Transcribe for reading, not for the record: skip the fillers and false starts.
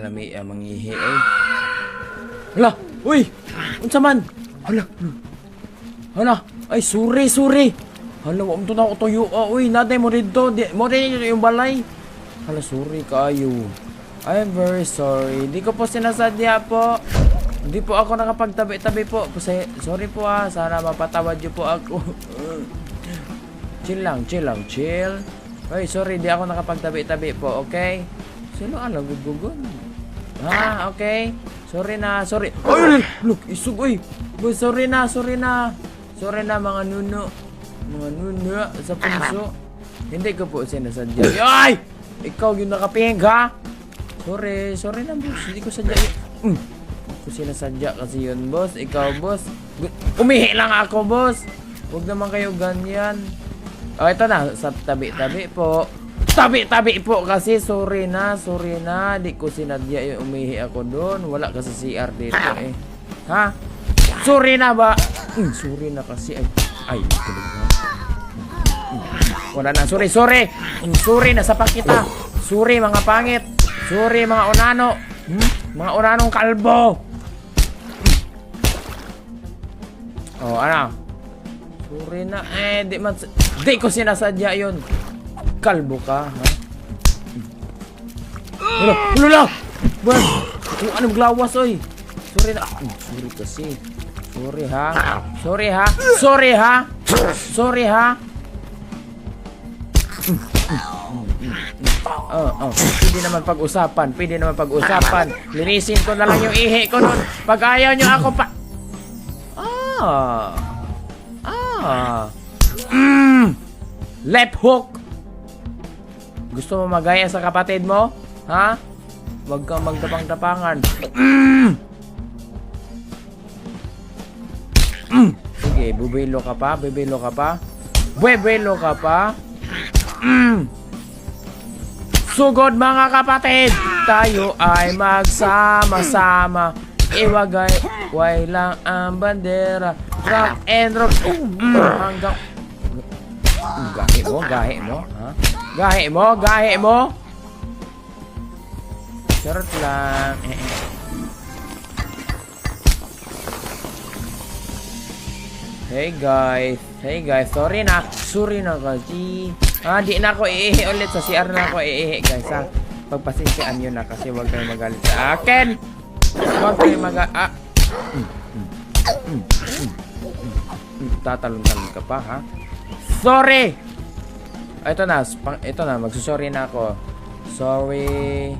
Lami mangihi ay. Hala, uy! Unsa man? Hala. Hala, ay suri. Hala, wa mo na ko tuyo. Uy, naday mo dito. Mo din yung balay. Hala, sorry kayo. I'm very sorry. Di ko po sinasadya po. Hindi po ako nakapagtabi-tabi po. Sorry po sana mapatawad niyo po ako. Chill. Ay, sorry, di ako nakapagtabi-tabi po, okay? Sino gugugon? Okay. Sorry. Ay, look, isug, uy. Boy, sorry na. Sorry na, mga nuno. Mga nuno sa punso. Hindi ko po sinasadya. Ay! Ikaw yung nakaping, ha? Sorry na, boss. Hindi ko sadya yun. Ko sinasadya kasi yun, boss. Ikaw, boss. Umihi lang ako, boss. Huwag naman kayo ganyan. Ito na. Sa tabi-tabi po. Tabi po kasi. Sorry na. Di ko sinadya yung umihi ako doon. Wala kasi CR dito eh. Ha? Sorry na ba? Sorry na kasi. Ay, tulog na. Wala na. Sorry. Sorry na sa pakita. Sorry mga pangit. Sorry mga unano. Mga unanong kalbo. Ano? Sorry na. Di ko sinasadya yun. Kalbo ka, ha? Ulo lang! Buwan! Anong glawas, oy? Sorry na. Sorry kasi. Sorry, ha? Pwede naman pag-usapan. Linisin ko na lang yung ihi ko nun. Pag ayaw nyo ako pa... Left hook. Gusto mo magaya sa kapatid mo? Ha? Huwag kang magtapang-tapangan. Sige, bubelo ka pa. Sugod mga kapatid, tayo ay magsama-sama. Iwagay lang ang bandera. Rock and roll. Hanggang gahe mo, ha? Gahe mo. Charot lang. Hey guys, sorry na kasi. Di na ako iihi ulit sa CR na ako iihi guys, ha? Pagpasensyahan nyo na kasi huwag kayong magalit sa akin. Tatalon-talon ka pa, ha? Sorry! Ito na, magsusorry na ako. Sorry.